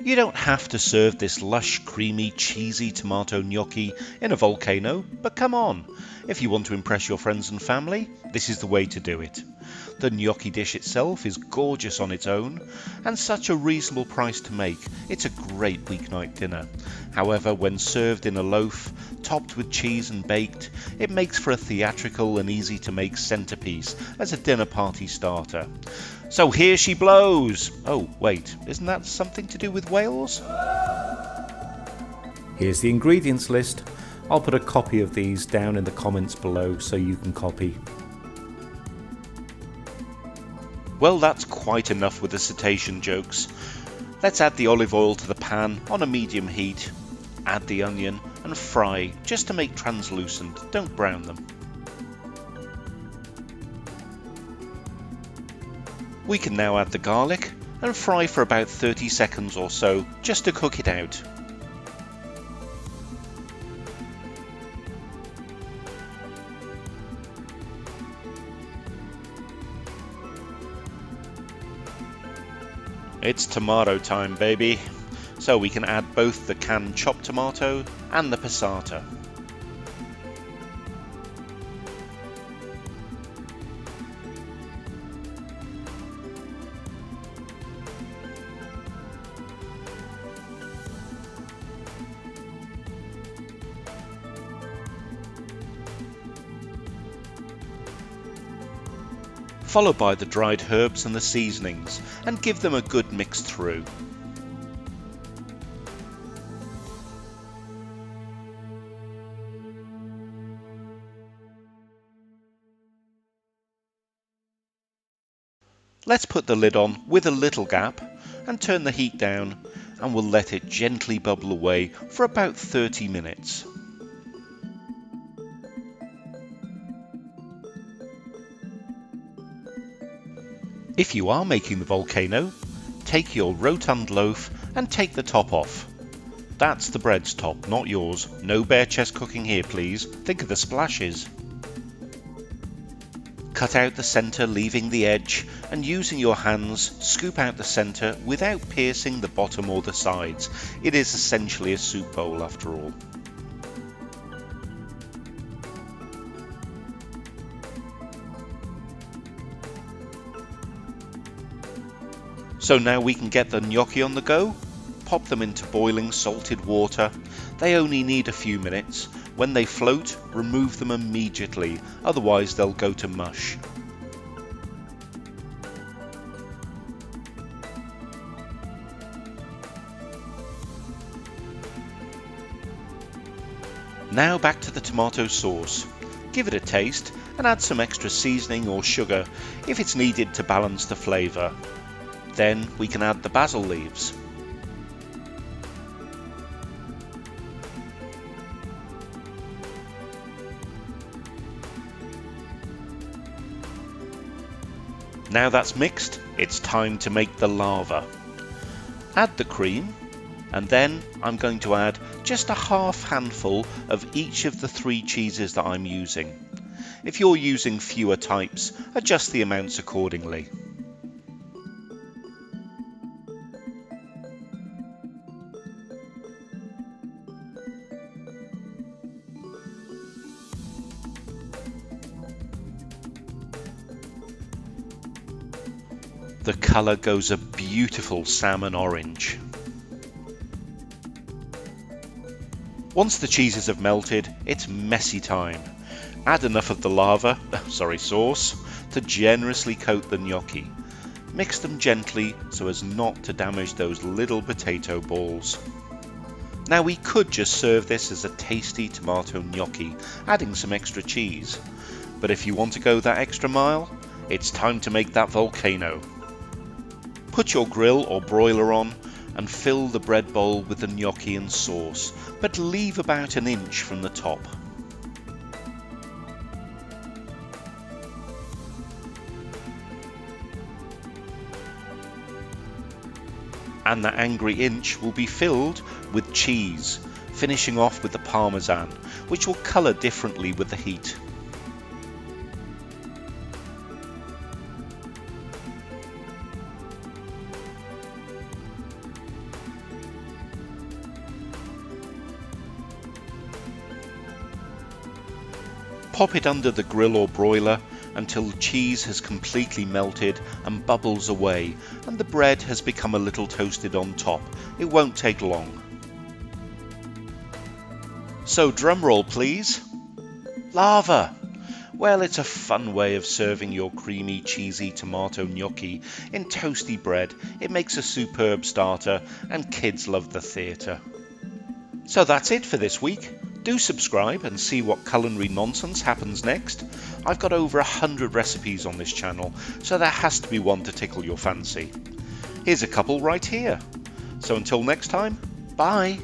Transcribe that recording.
You don't have to serve this lush, creamy, cheesy tomato gnocchi in a volcano, but come on, if you want to impress your friends and family, this is the way to do it. The gnocchi dish itself is gorgeous on its own, and such a reasonable price to make, it's a great weeknight dinner. However, when served in a loaf, topped with cheese and baked, it makes for a theatrical and easy to make centrepiece as a dinner party starter. So here she blows! Oh, wait, isn't that something to do with Wales? Here's the ingredients list. I'll put a copy of these down in the comments below so you can copy. Well, that's quite enough with the cetacean jokes. Let's add the olive oil to the pan on a medium heat, add the onion and fry just to make translucent, don't brown them. We can now add the garlic and fry for about 30 seconds or so just to cook it out. It's tomato time, baby! So we can add both the canned chopped tomato and the passata. Followed by the dried herbs and the seasonings, and give them a good mix through. Let's put the lid on with a little gap and turn the heat down, and we'll let it gently bubble away for about 30 minutes. If you are making the volcano, take your rotund loaf and take the top off. That's the bread's top, not yours. No bare chest cooking here, please. Think of the splashes. Cut out the centre, leaving the edge, and using your hands, scoop out the centre without piercing the bottom or the sides. It is essentially a soup bowl after all. So now we can get the gnocchi on the go. Pop them into boiling salted water. They only need a few minutes. When they float, remove them immediately, otherwise they'll go to mush. Now back to the tomato sauce. Give it a taste and add some extra seasoning or sugar if it's needed to balance the flavour. Then we can add the basil leaves. Now that's mixed, it's time to make the lava. Add the cream, and then I'm going to add just a half handful of each of the 3 cheeses that I'm using. If you're using fewer types, adjust the amounts accordingly. The colour goes a beautiful salmon orange. Once the cheeses have melted, it's messy time. Add enough of the sauce, to generously coat the gnocchi. Mix them gently so as not to damage those little potato balls. Now we could just serve this as a tasty tomato gnocchi, adding some extra cheese. But if you want to go that extra mile, it's time to make that volcano. Put your grill or broiler on and fill the bread bowl with the gnocchi and sauce, but leave about an inch from the top. And the angry inch will be filled with cheese, finishing off with the parmesan, which will colour differently with the heat. Pop it under the grill or broiler until the cheese has completely melted and bubbles away and the bread has become a little toasted on top. It won't take long. So drumroll please. Lava! Well, it's a fun way of serving your creamy, cheesy tomato gnocchi in toasty bread. It makes a superb starter and kids love the theatre. So that's it for this week. Do subscribe and see what culinary nonsense happens next. I've got over 100 recipes on this channel, so there has to be one to tickle your fancy. Here's a couple right here. So until next time, bye!